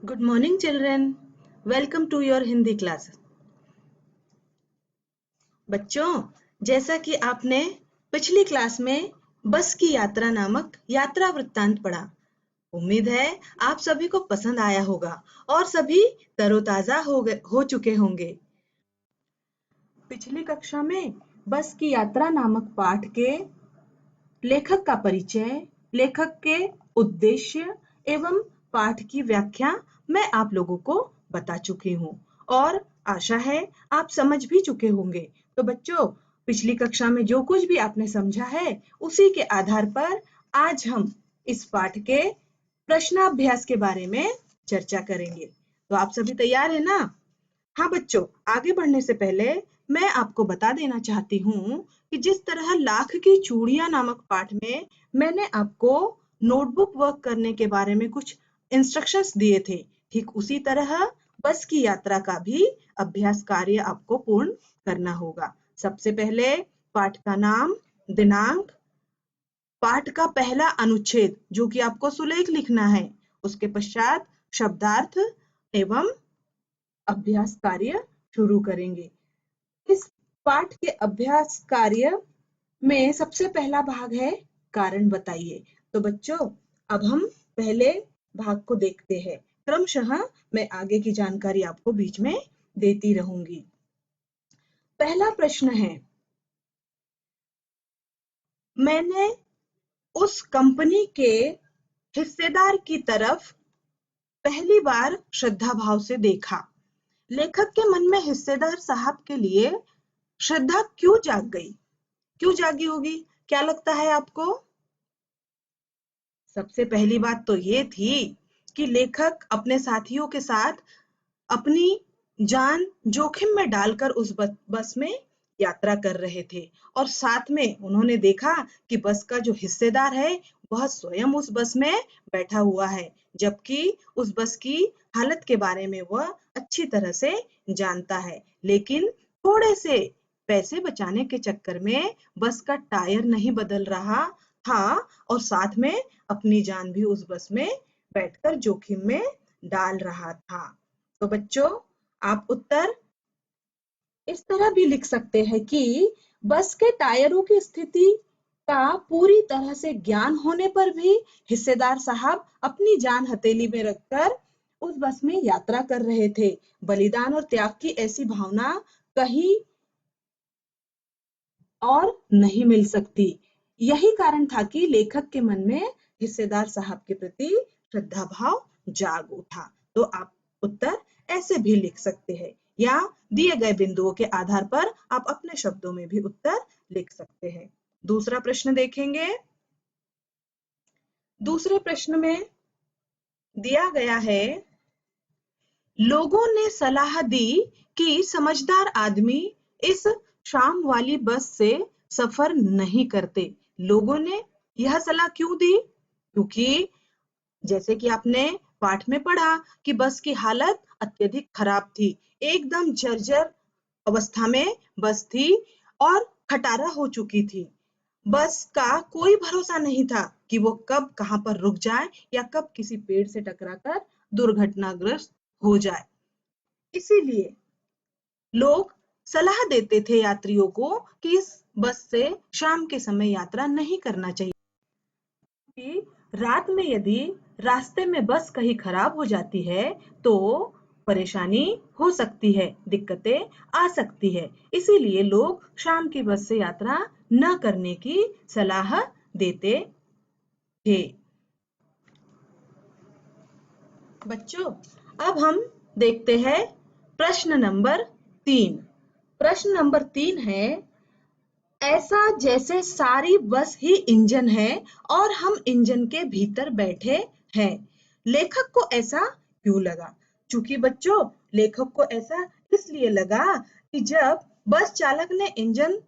Good morning, children. Welcome to your Hindi class. बच्चों, जैसा कि आपने पिछली क्लास में बस की यात्रा नामक यात्रा वृत्तांत पढ़ा, उम्मीद है आप सभी को पसंद आया होगा और सभी तरोताजा हो चुके होंगे। पिछली कक्षा में बस की यात्रा नामक पाठ के लेखक का परिचय, लेखक के उद्देश्य एवं पाठ की व्याख्या मैं आप लोगों को बता चुकी हूँ और आशा है आप समझ भी चुके होंगे। तो बच्चों, पिछली कक्षा में जो कुछ भी आपने समझा है उसी के आधार पर आज हम इस पाठ के प्रश्नाभ्यास के बारे में चर्चा करेंगे। तो आप सभी तैयार है ना? हाँ बच्चों, आगे बढ़ने से पहले मैं आपको बता देना चाहती हूँ कि जिस तरह लाख की चूड़ियां नामक पाठ में मैंने आपको नोटबुक वर्क करने के बारे में कुछ इंस्ट्रक्शंस दिए थे, ठीक उसी तरह बस की यात्रा का भी अभ्यास कार्य आपको पूर्ण करना होगा। सबसे पहले पाठ का नाम, दिनांक, पाठ का पहला अनुच्छेद जो कि आपको सुलेख लिखना है, उसके पश्चात शब्दार्थ एवं अभ्यास कार्य शुरू करेंगे। इस पाठ के अभ्यास कार्य में सबसे पहला भाग है कारण बताइए। तो बच्चों, अब हम पहले भाग को देखते हैं। क्रमशः मैं आगे की जानकारी आपको बीच में देती रहूंगी। पहला प्रश्न है, मैंने उस कंपनी के हिस्सेदार की तरफ पहली बार श्रद्धा भाव से देखा। लेखक के मन में हिस्सेदार साहब के लिए श्रद्धा क्यों जाग गई? क्यों जागी होगी? क्या लगता है आपको? सबसे पहली बात तो ये थी कि लेखक अपने साथियों के साथ अपनी जान जोखिम में डालकर उस बस में यात्रा कर रहे थे और साथ में उन्होंने देखा कि बस का जो हिस्सेदार है वह स्वयं उस बस में बैठा हुआ है, जबकि उस बस की हालत के बारे में वह अच्छी तरह से जानता है, लेकिन थोड़े से पैसे बचाने के चक्कर में बस का टायर नहीं बदल रहा था और साथ में अपनी जान भी उस बस में बैठकर जोखिम में डाल रहा था। तो बच्चों, आप उत्तर इस तरह भी लिख सकते हैं कि बस के टायरों की स्थिति का पूरी तरह से ज्ञान होने पर भी हिस्सेदार साहब अपनी जान हथेली में रखकर उस बस में यात्रा कर रहे थे। बलिदान और त्याग की ऐसी भावना कहीं और नहीं मिल सकती। यही कारण था कि लेखक के मन में हिस्सेदार साहब के प्रति श्रद्धा भाव जाग उठा। तो आप उत्तर ऐसे भी लिख सकते हैं या दिए गए बिंदुओं के आधार पर आप अपने शब्दों में भी उत्तर लिख सकते हैं। दूसरा प्रश्न देखेंगे। दूसरे प्रश्न में दिया गया है, लोगों ने सलाह दी कि समझदार आदमी इस शाम वाली बस से सफर नहीं करते। लोगों ने यह सलाह क्यों दी? क्योंकि जैसे कि आपने पाठ में पढ़ा कि बस की हालत अत्यधिक खराब थी, एकदम जर्जर अवस्था में बस थी और खटारा हो चुकी थी। बस का कोई भरोसा नहीं था कि वो कब कहां पर रुक जाए या कब किसी पेड़ से टकराकर दुर्घटनाग्रस्त हो जाए। इसीलिए लोग सलाह देते थे यात्रियों को कि इस बस से शाम के समय यात्रा नहीं करना चाहिए, कि रात में यदि रास्ते में बस कहीं खराब हो जाती है तो परेशानी हो सकती है, दिक्कतें आ सकती है। इसीलिए लोग शाम की बस से यात्रा न करने की सलाह देते थे। बच्चों, अब हम देखते हैं प्रश्न नंबर 3। प्रश्न नंबर 3 है, ऐसा जैसे सारी बस ही इंजन है और हम इंजन के भीतर बैठे हैं। लेखक को ऐसा क्यों लगा? चूंकि बच्चों, लेखक को ऐसा इसलिए लगा कि जब बस चालक ने इंजन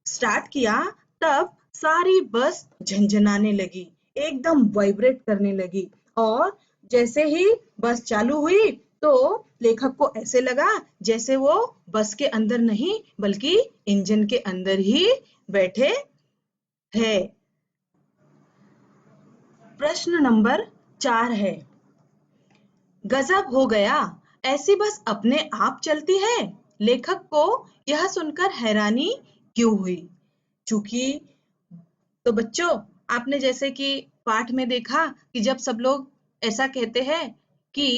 स्टार्ट किया तब सारी बस झंझनाने लगी, एकदम वाइब्रेट करने लगी और जैसे ही बस चालू हुई तो लेखक को ऐसे लगा जैसे वो बस के अंदर नहीं बल्कि इंजन के अंदर ही बैठे हैं। प्रश्न नंबर 4 है, गजब हो गया, ऐसी बस अपने आप चलती है। लेखक को यह सुनकर हैरानी क्यों हुई? चूंकि तो बच्चों, आपने जैसे कि पाठ में देखा कि जब सब लोग ऐसा कहते हैं कि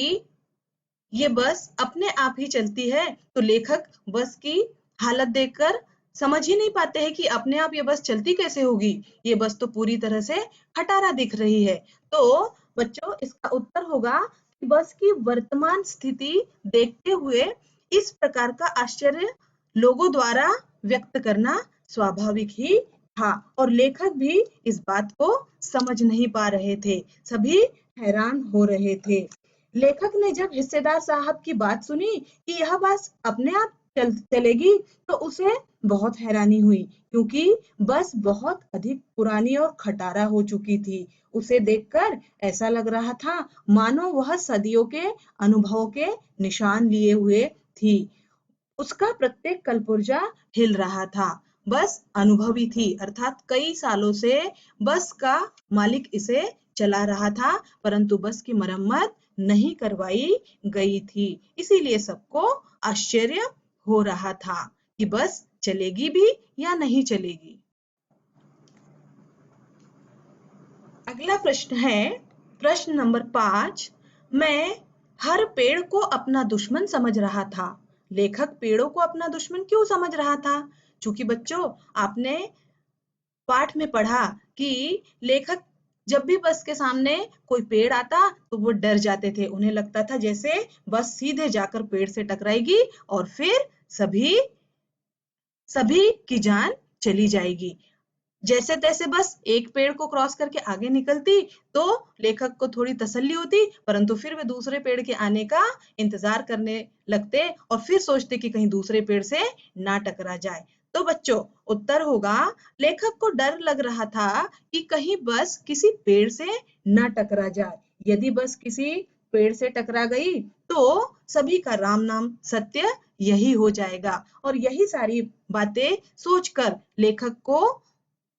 ये बस अपने आप ही चलती है, तो लेखक बस की हालत देखकर समझ ही नहीं पाते हैं कि अपने आप ये बस चलती कैसे होगी। ये बस तो पूरी तरह से खटारा दिख रही है। तो बच्चों, इसका उत्तर होगा कि बस की वर्तमान स्थिति देखते हुए इस प्रकार का आश्चर्य लोगों द्वारा व्यक्त करना स्वाभाविक ही था, और लेखक भी इस बात को समझ नहीं पा रहे थे। सभी हैरान हो रहे थे। लेखक ने जब हिस्सेदार साहब की बात सुनी कि यह बस अपने आप चलेगी, तो उसे बहुत हैरानी हुई, क्योंकि बस बहुत अधिक पुरानी और खटारा हो चुकी थी। उसे देखकर ऐसा लग रहा था मानो वह सदियों के अनुभवों के निशान लिए हुए थी। उसका प्रत्येक कलपुर्जा हिल रहा था। बस अनुभवी थी, अर्थात कई सालों से बस का मालिक इसे चला रहा था, परंतु बस की मरम्मत नहीं करवाई गई थी। इसीलिए सबको आश्चर्य हो रहा था कि बस चलेगी भी या नहीं चलेगी। अगला प्रश्न है, प्रश्न नंबर 5। मैं हर पेड़ को अपना दुश्मन समझ रहा था। लेखक पेड़ों को अपना दुश्मन क्यों समझ रहा था? चूंकि बच्चों, आपने पाठ में पढ़ा कि लेखक जब भी बस के सामने कोई पेड़ आता तो वो डर जाते थे। उन्हें लगता था जैसे बस सीधे जाकर पेड़ से टकराएगी और फिर सभी सभी की जान चली जाएगी। जैसे तैसे बस एक पेड़ को क्रॉस करके आगे निकलती तो लेखक को थोड़ी तसल्ली होती, परंतु फिर वे दूसरे पेड़ के आने का इंतजार करने लगते और फिर सोचते कि कहीं दूसरे पेड़ से ना टकरा जाए। तो बच्चों, उत्तर होगा, लेखक को डर लग रहा था कि कहीं बस किसी पेड़ से ना टकरा जाए। यदि बस किसी पेड़ से टकरा गई तो सभी का राम नाम सत्य यही हो जाएगा। और यही सारी बातें सोचकर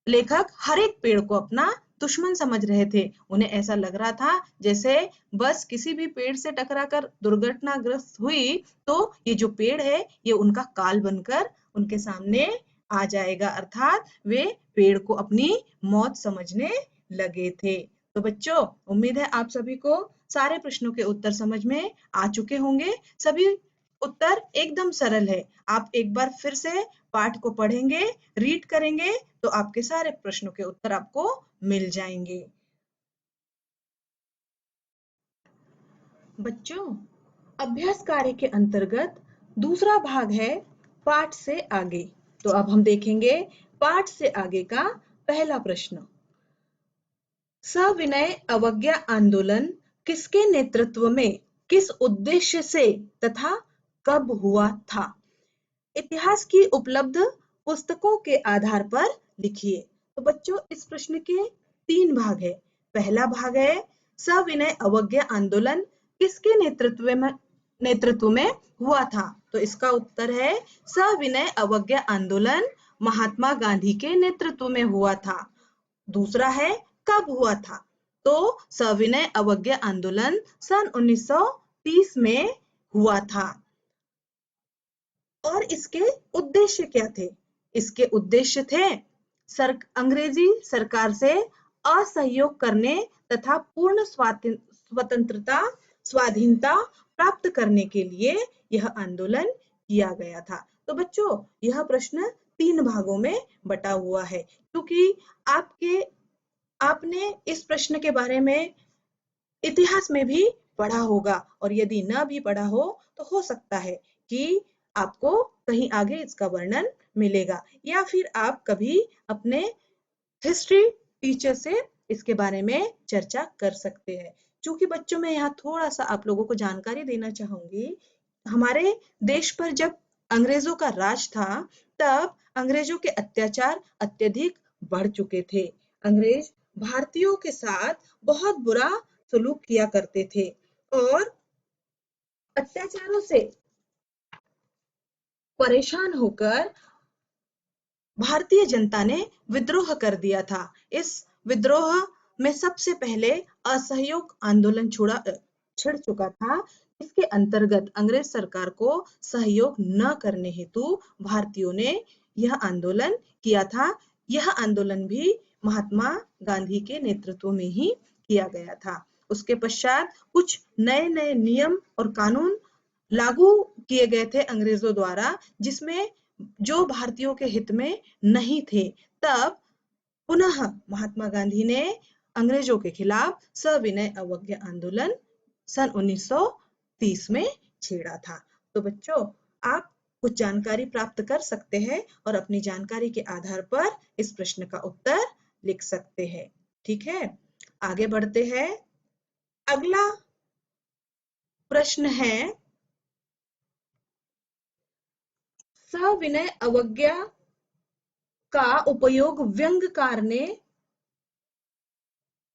लेखक हर एक पेड़ को अपना दुश्मन समझ रहे थे। उन्हें ऐसा लग रहा था जैसे बस किसी भी पेड़ से टकराकर दुर्घटनाग्रस्त हुई तो ये जो पेड़ है ये उनका काल बनकर उनके सामने आ जाएगा, अर्थात वे पेड़ को अपनी मौत समझने लगे थे। तो बच्चों, उम्मीद है आप सभी को सारे प्रश्नों के उत्तर समझ में आ चुके होंगे। सभी उत्तर एकदम सरल है। आप एक बार फिर से पाठ को पढ़ेंगे, रीड करेंगे, तो आपके सारे प्रश्नों के उत्तर आपको मिल जाएंगे। बच्चों, अभ्यास कार्य के अंतर्गत दूसरा भाग है पाठ से आगे। तो अब हम देखेंगे पाठ से आगे का पहला प्रश्न। सविनय अवज्ञा आंदोलन किसके नेतृत्व में, किस उद्देश्य से तथा कब हुआ था? इतिहास की उपलब्ध पुस्तकों के आधार पर लिखिए। तो बच्चों, इस प्रश्न के 3 भाग है। पहला भाग है सविनय अवज्ञा आंदोलन किसके नेतृत्व में हुआ था? तो इसका उत्तर है सविनय अवज्ञा आंदोलन महात्मा गांधी के नेतृत्व में हुआ था। दूसरा है कब हुआ था? तो सविनय अवज्ञा आंदोलन सन 1930 में हुआ था। और इसके उद्देश्य क्या थे? इसके उद्देश्य थे अंग्रेजी सरकार से असहयोग करने तथा पूर्ण स्वतंत्रता स्वाधीनता प्राप्त करने के लिए यह आंदोलन किया गया था। तो बच्चों, यह प्रश्न 3 भागों में बटा हुआ है, क्योंकि आपने इस प्रश्न के बारे में इतिहास में भी पढ़ा होगा, और यदि न भी पढ़ा हो सकता है कि आपको कहीं आगे इसका वर्णन मिलेगा, या फिर आप कभी अपने हिस्ट्री टीचर से इसके बारे में चर्चा कर सकते हैं। चूंकि बच्चों, मैं यहाँ थोड़ा सा आप लोगों को जानकारी देना चाहूंगी। हमारे देश पर जब अंग्रेजों का राज था, तब अंग्रेजों के अत्याचार अत्यधिक बढ़ चुके थे। अंग्रेज भारतीयों के साथ बहुत बुरा सलूक किया करते थे और अत्याचारों से परेशान होकर भारतीय जनता ने विद्रोह कर दिया था। इस विद्रोह में सबसे पहले असहयोग आंदोलन छिड़ चुका था, इसके अंतर्गत अंग्रेज सरकार को सहयोग न करने हेतु भारतीयों ने यह आंदोलन किया था। यह आंदोलन भी महात्मा गांधी के नेतृत्व में ही किया गया था। उसके पश्चात कुछ नए नए नियम और कानून लागू किए गए थे अंग्रेजों द्वारा, जिसमें जो भारतीयों के हित में नहीं थे। तब पुनः महात्मा गांधी ने अंग्रेजों के खिलाफ सविनय अवज्ञा आंदोलन सन 1930 में छेड़ा था। तो बच्चों, आप कुछ जानकारी प्राप्त कर सकते हैं और अपनी जानकारी के आधार पर इस प्रश्न का उत्तर लिख सकते हैं। ठीक है, आगे बढ़ते हैं। अगला प्रश्न है, सविनय अवज्ञा का उपयोग व्यंग्यकार ने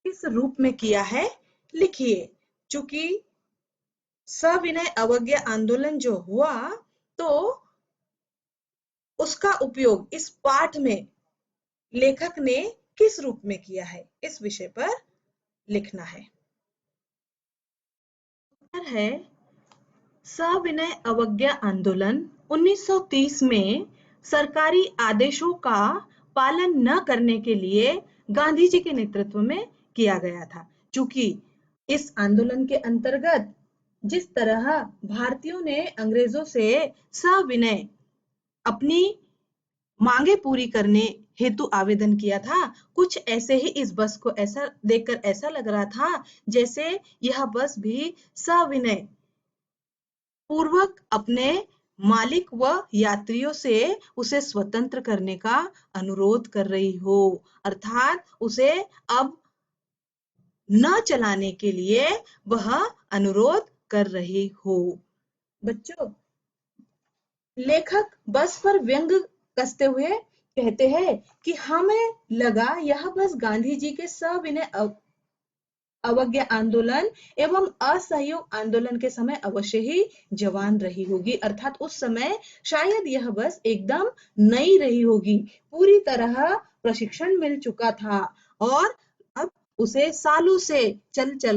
किस रूप में किया है, लिखिए। चूंकि सविनय अवज्ञा आंदोलन जो हुआ, तो उसका उपयोग इस पाठ में लेखक ने किस रूप में किया है, इस विषय पर लिखना है। उत्तर है, सविनय अवज्ञा आंदोलन 1930 में सरकारी आदेशों का पालन न करने के लिए गांधी जी के नेतृत्व में किया गया था। चूंकि इस आंदोलन के अंतर्गत जिस तरह भारतीयों ने अंग्रेजों से सविनय अपनी मांगे पूरी करने हेतु आवेदन किया था, कुछ ऐसे ही इस बस को ऐसा देखकर ऐसा लग रहा था जैसे यह बस भी सविनय पूर्वक अपने मालिक व यात्रियों से उसे स्वतंत्र करने का अनुरोध कर रही हो, अर्थात उसे अब न चलाने के लिए वह अनुरोध कर रही हो। बच्चों, लेखक बस पर व्यंग कसते हुए कहते हैं कि हमें लगा यह बस गांधी जी के सविनय अवज्ञा आंदोलन एवं असहयोग आंदोलन के समय अवश्य ही जवान रही होगी, अर्थात उस समय शायद यह बस एकदम नई रही होगी, पूरी तरह प्रशिक्षण मिल चुका था और अब उसे सालों से चलते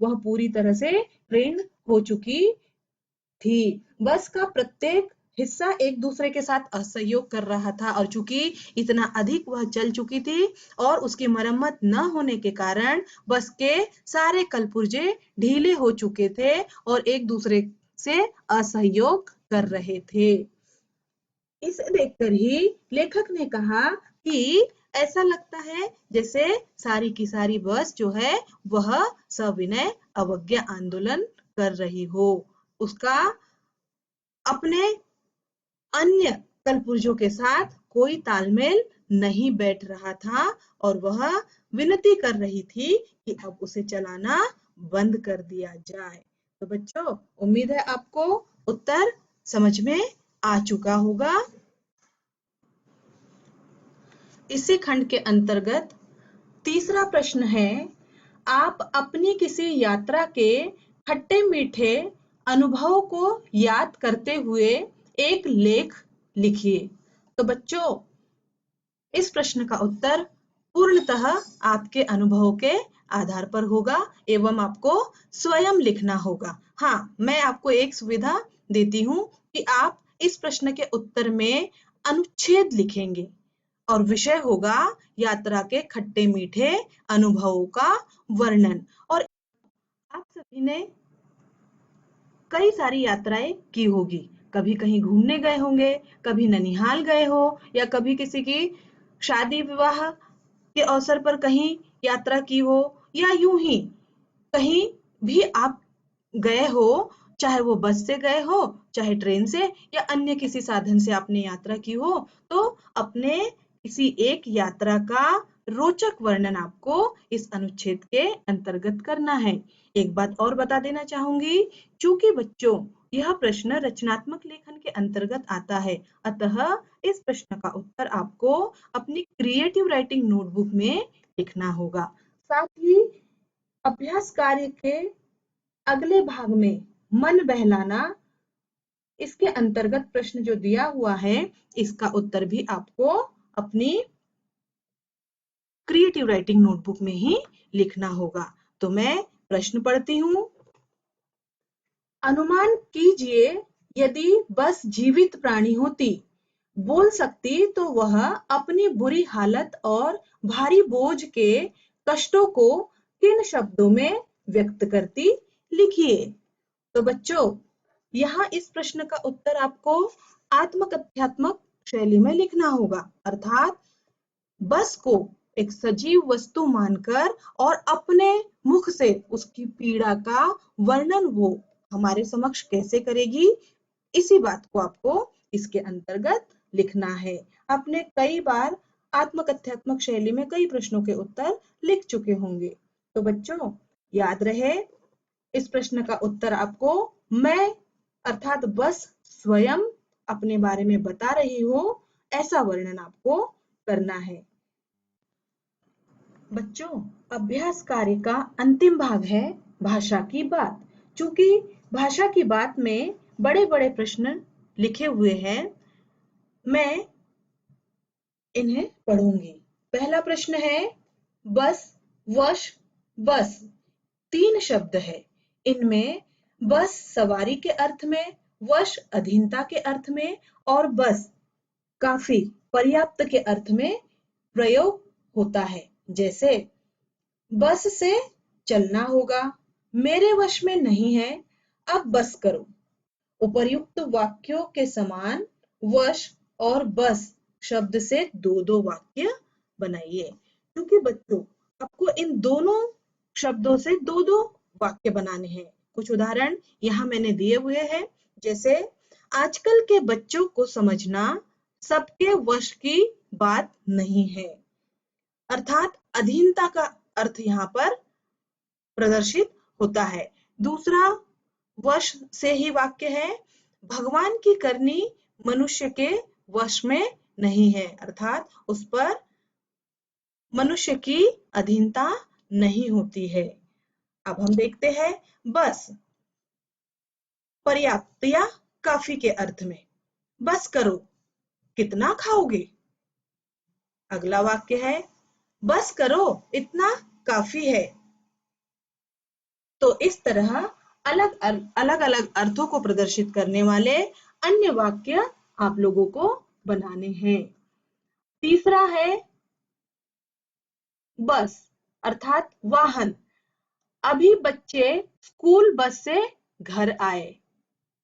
वह पूरी तरह से ट्रेन हो चुकी थी। बस का प्रत्येक हिस्सा एक दूसरे के साथ असहयोग कर रहा था और चूंकि इतना अधिक वह चल चुकी थी और उसकी मरम्मत न होने के कारण बस के सारे कलपुर्जे ढीले हो चुके थे और एक दूसरे से असहयोग कर रहे थे। इसे देखकर ही लेखक ने कहा कि ऐसा लगता है जैसे सारी की सारी बस जो है वह सविनय अवज्ञा आंदोलन कर रही हो, उसका अपने अन्य कलपुर्जों के साथ कोई तालमेल नहीं बैठ रहा था और वह विनती कर रही थी कि अब उसे चलाना बंद कर दिया जाए। तो बच्चों, उम्मीद है आपको उत्तर समझ में आ चुका होगा। इसी खंड के अंतर्गत तीसरा प्रश्न है, आप अपनी किसी यात्रा के खट्टे मीठे अनुभव को याद करते हुए एक लेख लिखिए। तो बच्चों, इस प्रश्न का उत्तर पूर्णतः आपके अनुभव के आधार पर होगा एवं आपको स्वयं लिखना होगा। हाँ, मैं आपको एक सुविधा देती हूँ कि आप इस प्रश्न के उत्तर में अनुच्छेद लिखेंगे और विषय होगा यात्रा के खट्टे मीठे अनुभवों का वर्णन। और आप सभी ने कई सारी यात्राएं की होगी, कभी कहीं घूमने गए होंगे, कभी ननिहाल गए हो या कभी किसी की शादी विवाह के अवसर पर कहीं यात्रा की हो या यूं ही कहीं भी आप गए हो, चाहे वो बस से गए हो, चाहे ट्रेन से या अन्य किसी साधन से आपने यात्रा की हो, तो अपने किसी एक यात्रा का रोचक वर्णन आपको इस अनुच्छेद के अंतर्गत करना है। एक बात और बता देना चाहूंगी, चूंकि बच्चों यह प्रश्न रचनात्मक लेखन के अंतर्गत आता है, अतः इस प्रश्न का उत्तर आपको अपनी क्रिएटिव राइटिंग नोटबुक में लिखना होगा। साथ ही अभ्यास कार्य के अगले भाग में मन बहलाना, इसके अंतर्गत प्रश्न जो दिया हुआ है इसका उत्तर भी आपको अपनी क्रिएटिव राइटिंग नोटबुक में ही लिखना होगा। तो मैं प्रश्न पढ़ती हूँ। अनुमान कीजिए, यदि बस जीवित प्राणी होती, बोल सकती, तो वह अपनी बुरी हालत और भारी बोझ के कष्टों को किन शब्दों में व्यक्त करती? लिखिए। तो बच्चों, यहाँ इस प्रश्न का उत्तर आपको आत्मकथ्यात्मक शैली में लिखना होगा, अर्थात बस को एक सजीव वस्तु मानकर और अपने मुख से उसकी पीड़ा का वर्णन वो हमारे समक्ष कैसे करेगी, इसी बात को आपको इसके अंतर्गत लिखना है। आपने कई बार आत्मकथ्यात्मक शैली में कई प्रश्नों के उत्तर लिख चुके होंगे। तो बच्चों, याद रहे, इस प्रश्न का उत्तर आपको मैं अर्थात बस स्वयं अपने बारे में बता रही हूँ, ऐसा वर्णन आपको करना है। बच्चों, अभ्यास कार्य का अंतिम भाग है भाषा की बात। चूंकि भाषा की बात में बड़े बड़े प्रश्न लिखे हुए हैं, मैं इन्हें पढ़ूंगी। पहला प्रश्न है, बस, वश, बस 3 शब्द है। इनमें बस सवारी के अर्थ में, वश अधीनता के अर्थ में और बस काफी, पर्याप्त के अर्थ में प्रयोग होता है। जैसे बस से चलना होगा, मेरे वश में नहीं है, अब बस करो। उपर्युक्त वाक्यों के समान वश और बस शब्द से 2-2 वाक्य बनाइए। क्योंकि बच्चों, आपको इन दोनों शब्दों से 2-2 वाक्य बनाने हैं। कुछ उदाहरण यहाँ मैंने दिए हुए हैं। जैसे आजकल के बच्चों को समझना सबके वश की बात नहीं है, अर्थात अधीनता का अर्थ यहाँ पर प्रदर्शित होता है। दूसरा वश से ही वाक्य है, भगवान की करनी मनुष्य के वश में नहीं है, अर्थात उस पर मनुष्य की अधीनता नहीं होती है। अब हम देखते हैं बस पर्याप्त या काफी के अर्थ में। बस करो, कितना खाओगे? अगला वाक्य है, बस करो, इतना काफी है। तो इस तरह अलग अलग अर्थों को प्रदर्शित करने वाले अन्य वाक्य आप लोगों को बनाने हैं। तीसरा है बस अर्थात वाहन। अभी बच्चे स्कूल बस से घर आए।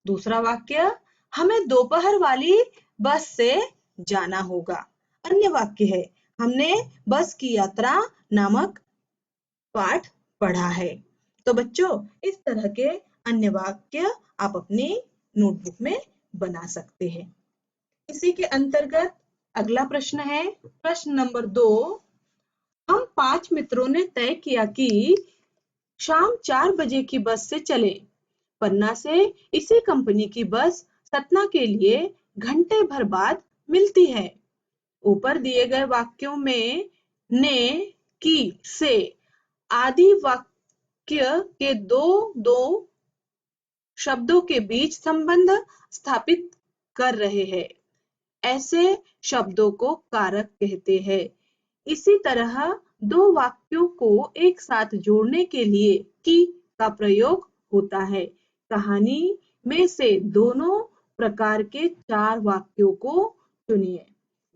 दूसरा वाक्य, हमें दोपहर वाली बस से जाना होगा। अन्य वाक्य है, हमने बस की यात्रा नामक पाठ पढ़ा है। तो बच्चों, इस तरह के अन्य वाक्य आप अपनी नोटबुक में बना सकते हैं। इसी के अंतर्गत अगला प्रश्न है, प्रश्न नंबर 2। हम 5 मित्रों ने तय किया कि शाम 4 बजे की बस से चले। पन्ना से इसी कंपनी की बस सतना के लिए घंटे भर बाद मिलती है। ऊपर दिए गए वाक्यों में ने, की, से आदि वाक्य के दो शब्दों के बीच संबंध स्थापित कर रहे हैं। ऐसे शब्दों को कारक कहते हैं। इसी तरह 2 वाक्यों को एक साथ जोड़ने के लिए की का प्रयोग होता है। कहानी में से दोनों प्रकार के 4 वाक्यों को चुनिए।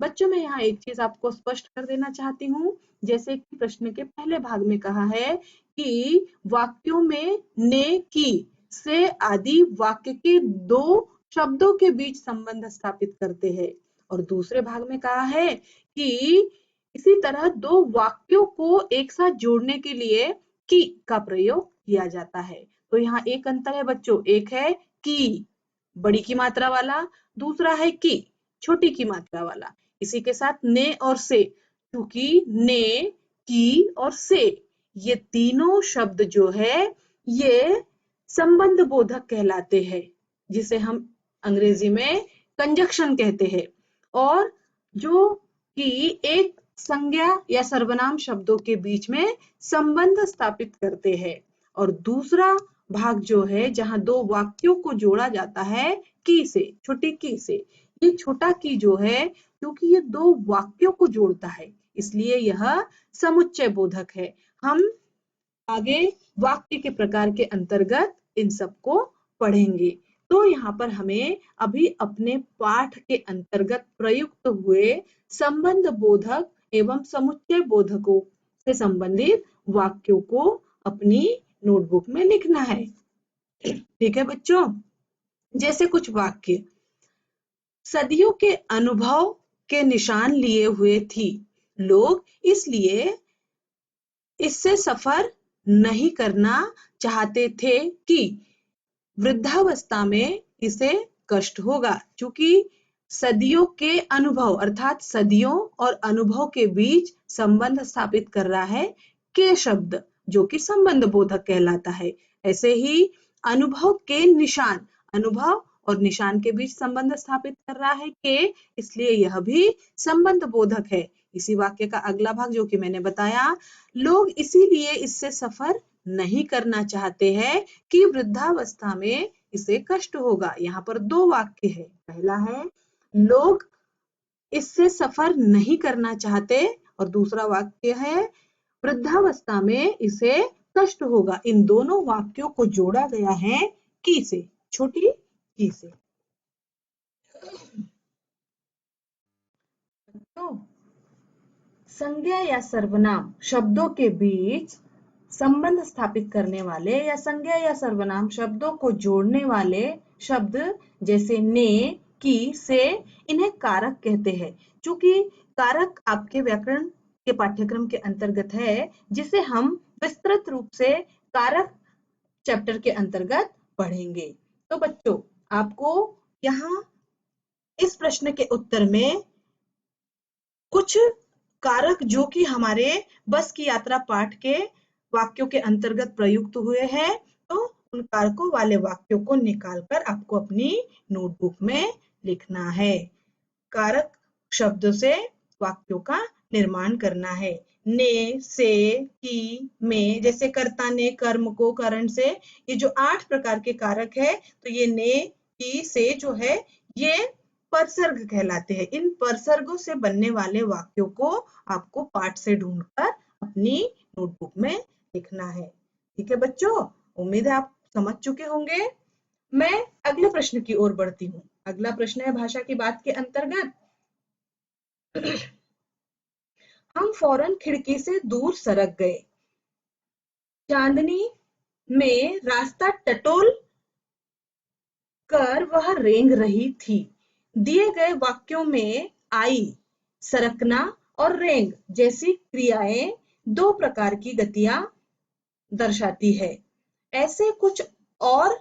बच्चों, मैं यहाँ एक चीज आपको स्पष्ट कर देना चाहती हूँ। जैसे कि प्रश्न के पहले भाग में कहा है कि वाक्यों में ने, की, से आदि वाक्य के 2 शब्दों के बीच संबंध स्थापित करते हैं। और दूसरे भाग में कहा है कि इसी तरह 2 वाक्यों को एक साथ जोड़ने के लिए की का प्रयोग किया जाता है। तो यहाँ एक अंतर है बच्चों, एक है की बड़ी की मात्रा वाला, दूसरा है की छोटी की मात्रा वाला। इसी के साथ ने और से, क्योंकि ने, की और से ये तीनों शब्द जो है ये संबंध बोधक कहलाते हैं, जिसे हम अंग्रेजी में कंजक्शन कहते हैं। और जो कि एक संज्ञा या सर्वनाम शब्दों के बीच में संबंध स्थापित करते हैं। और दूसरा भाग जो है जहां 2 वाक्यों को जोड़ा जाता है की से, छोटी की से। ये छोटा की जो है, क्योंकि ये 2 वाक्यों को जोड़ता है, इसलिए यह समुच्चय बोधक है। हम आगे वाक्य के प्रकार के अंतर्गत इन सबको पढ़ेंगे। तो यहाँ पर हमें अभी अपने पाठ के अंतर्गत प्रयुक्त हुए संबंध बोधक एवं समुच्चय बोधकों से संबंधित वाक्यों को अपनी नोटबुक में लिखना है। ठीक है बच्चों, जैसे कुछ वाक्य, सदियों के अनुभव के निशान लिए हुए थी, लोग इसलिए इससे सफर नहीं करना चाहते थे कि वृद्धावस्था में इसे कष्ट होगा। क्योंकि सदियों के अनुभव अर्थात सदियों और अनुभव के बीच संबंध स्थापित कर रहा है के शब्द, जो कि संबंध बोधक कहलाता है। ऐसे ही अनुभव के निशान, अनुभव और निशान के बीच संबंध स्थापित कर रहा है के, इसलिए यह भी संबंध बोधक है। इसी वाक्य का अगला भाग जो कि मैंने बताया, लोग इसीलिए इससे सफर नहीं करना चाहते हैं कि वृद्धावस्था में इसे कष्ट होगा। यहाँ पर दो वाक्य है। पहला है लोग इससे सफर नहीं करना चाहते और दूसरा वाक्य है वृद्धावस्था में इसे कष्ट होगा। इन दोनों वाक्यों को जोड़ा गया है की से, छोटी की से। तो संज्ञा या सर्वनाम शब्दों के बीच संबंध स्थापित करने वाले या संज्ञा या सर्वनाम शब्दों को जोड़ने वाले शब्द जैसे ने, की, से, इन्हें कारक कहते हैं। चूंकि कारक आपके व्याकरण के पाठ्यक्रम के अंतर्गत है, जिसे हम विस्तृत रूप से कारक चैप्टर के अंतर्गत पढ़ेंगे। तो बच्चों, आपको यहाँ इस प्रश्न के उत्तर में कुछ कारक जो कि हमारे बस की यात्रा पाठ के वाक्यों के अंतर्गत प्रयुक्त हुए हैं, तो उन कारकों वाले वाक्यों को निकालकर आपको अपनी नोटबुक में लिखना है। कारक शब्दों से वाक्यों का निर्माण करना है। ने, से, की, में, जैसे कर्ता ने कर्म को करण से, ये जो 8 प्रकार के कारक है, तो ये ने, की, से जो है ये परसर्ग कहलाते हैं। इन परसर्गों से बनने वाले वाक्यों को आपको पाठ से ढूंढकर अपनी नोटबुक में लिखना है। ठीक है बच्चों, उम्मीद है आप समझ चुके होंगे। मैं अगले प्रश्न की ओर बढ़ती हूँ। अगला प्रश्न है भाषा की बात के अंतर्गत हम फौरन खिड़की से दूर सरक गए। चांदनी में रास्ता टटोल कर वह रेंग रही थी। दिए गए वाक्यों में आई, सरकना और रेंग जैसी क्रियाएं 2 प्रकार की गतियां दर्शाती है। ऐसे कुछ और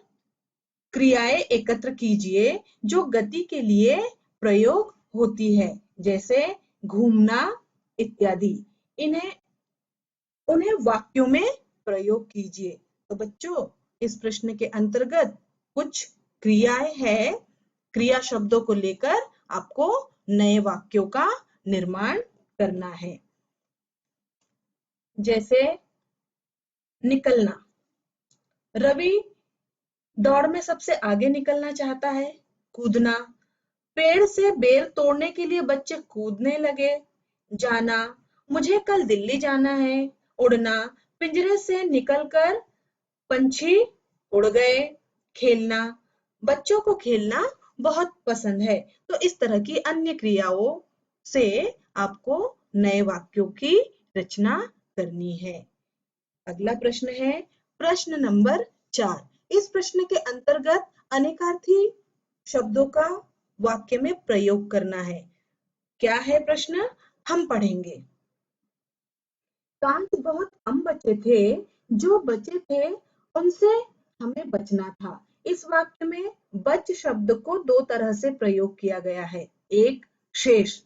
क्रियाएं एकत्र कीजिए जो गति के लिए प्रयोग होती है, जैसे घूमना इत्यादि। उन्हें वाक्यों में प्रयोग कीजिए। तो बच्चों, इस प्रश्न के अंतर्गत कुछ क्रियाएं हैं, क्रिया शब्दों को लेकर आपको नए वाक्यों का निर्माण करना है। जैसे निकलना, रवि दौड़ में सबसे आगे निकलना चाहता है। कूदना, पेड़ से बेर तोड़ने के लिए बच्चे कूदने लगे। जाना, मुझे कल दिल्ली जाना है। उड़ना, पिंजरे से निकलकर पंछी उड़ गए। खेलना, बच्चों को खेलना बहुत पसंद है। तो इस तरह की अन्य क्रियाओं से आपको नए वाक्यों की रचना करनी है। अगला प्रश्न है प्रश्न नंबर 4। इस प्रश्न के अंतर्गत अनेकार्थी शब्दों का वाक्य में प्रयोग करना है। क्या है प्रश्न, हम पढ़ेंगे। कांच बहुत कम बचे थे, जो बचे थे उनसे हमें बचना था। इस वाक्य में बच शब्द को 2 तरह से प्रयोग किया गया है। एक शेष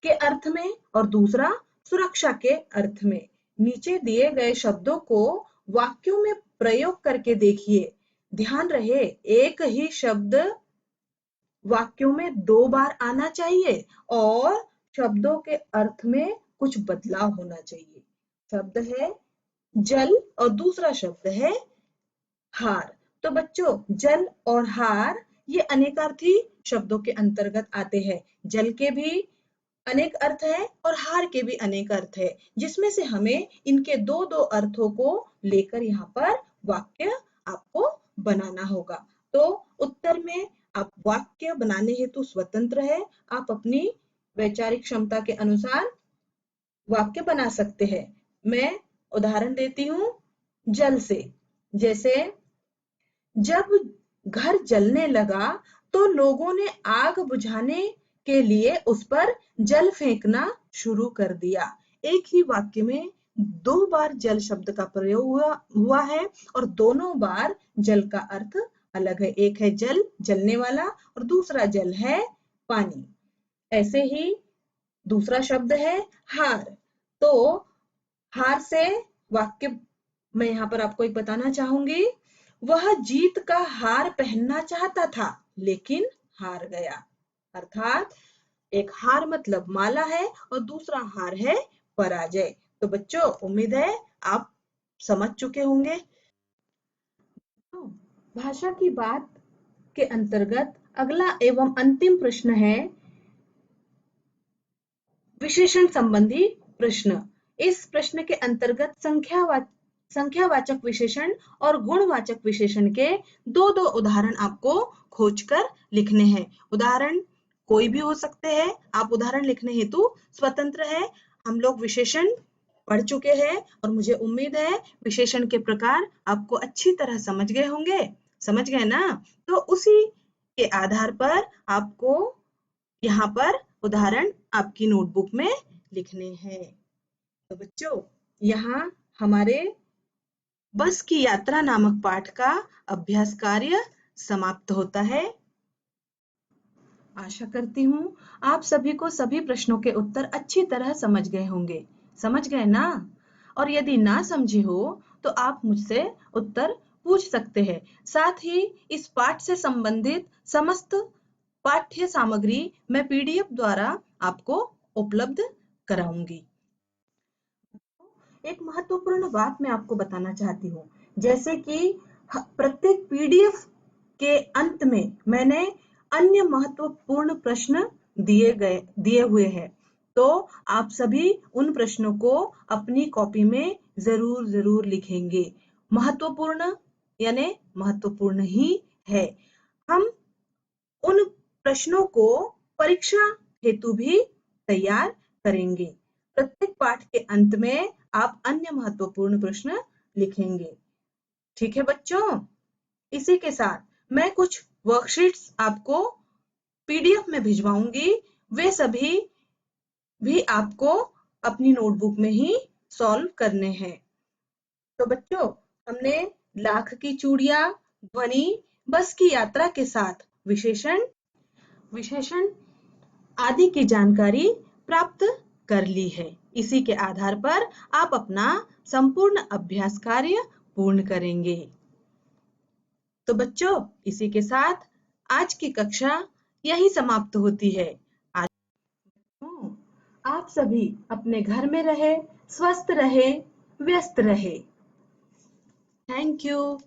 के अर्थ में और दूसरा सुरक्षा के अर्थ में। नीचे दिए गए शब्दों को वाक्यों में प्रयोग करके देखिए। ध्यान रहे, एक ही शब्द वाक्यों में 2 बार आना चाहिए और शब्दों के अर्थ में कुछ बदलाव होना चाहिए। शब्द है जल और दूसरा शब्द है हार। तो बच्चों, जल और हार ये अनेकार्थी शब्दों के अंतर्गत आते हैं। जल के भी अनेक अर्थ है और हार के भी अनेक अर्थ है, जिसमें से हमें इनके दो दो अर्थों को लेकर यहाँ पर वाक्य आपको बनाना होगा। तो उत्तर में आप वाक्य बनाने हेतु स्वतंत्र है, आप अपनी वैचारिक क्षमता के अनुसार वाक्य बना सकते हैं। मैं उदाहरण देती हूँ जल से। जैसे जब घर जलने लगा तो लोगों ने आग बुझाने के लिए उस पर जल फेंकना शुरू कर दिया। एक ही वाक्य में दो बार जल शब्द का प्रयोग हुआ है और दोनों बार जल का अर्थ अलग है। एक है जल, जलने वाला, और दूसरा जल है पानी। ऐसे ही दूसरा शब्द है हार। तो हार से वाक्य मैं यहाँ पर आपको एक बताना चाहूंगी। वह जीत का हार पहनना चाहता था लेकिन हार गया। अर्थात एक हार मतलब माला है और दूसरा हार है पराजय। तो बच्चों, उम्मीद है आप समझ चुके होंगे। भाषा की बात के अंतर्गत अगला एवं अंतिम प्रश्न है विशेषण संबंधी प्रश्न। इस प्रश्न के अंतर्गत संख्यावाचक विशेषण और गुणवाचक विशेषण के दो दो उदाहरण आपको खोजकर लिखने हैं। उदाहरण कोई भी हो सकते हैं, आप उदाहरण लिखने हेतु स्वतंत्र है। हम लोग विशेषण पढ़ चुके हैं और मुझे उम्मीद है विशेषण के प्रकार आपको अच्छी तरह समझ गए होंगे। समझ गए ना? तो उसी के आधार पर आपको यहाँ पर उदाहरण आपकी नोटबुक में लिखने हैं। तो बच्चों, यहाँ हमारे बस की यात्रा नामक पाठ का अभ्यास कार्य समाप्त होता है। आशा करती हूँ आप सभी को सभी प्रश्नों के उत्तर अच्छी तरह समझ गए होंगे। समझ गए ना? और यदि ना समझे हो तो आप मुझसे उत्तर पूछ सकते हैं। साथ ही इस पाठ से संबंधित समस्त पाठ्य सामग्री मैं पीडीएफ द्वारा आपको उपलब्ध कराऊंगी। एक महत्वपूर्ण बात मैं आपको बताना चाहती हूँ। जैसे कि प्रत्येक पीडीएफ के अंत में मैंने अन्य महत्वपूर्ण प्रश्न दिए हुए हैं। तो आप सभी उन प्रश्नों को अपनी कॉपी में जरूर लिखेंगे। महत्वपूर्ण यानी महत्वपूर्ण ही है। हम उन प्रश्नों को परीक्षा हेतु भी तैयार करेंगे। प्रत्येक पाठ के अंत में आप अन्य महत्वपूर्ण प्रश्न लिखेंगे। ठीक है बच्चों? इसी के साथ मैं कुछ वर्कशीट्स आपको पीडीएफ में भिजवाऊंगी। वे सभी भी आपको अपनी नोटबुक में ही सॉल्व करने हैं। तो बच्चों, हमने लाख की चूड़ियां, ध्वनि, बस की यात्रा के साथ विशेषण आदि की जानकारी प्राप्त कर ली है। इसी के आधार पर आप अपना संपूर्ण अभ्यास कार्य पूर्ण करेंगे। तो बच्चों, इसी के साथ आज की कक्षा यही समाप्त होती है। आप सभी अपने घर में रहे, स्वस्थ रहे, व्यस्त रहे। Thank you.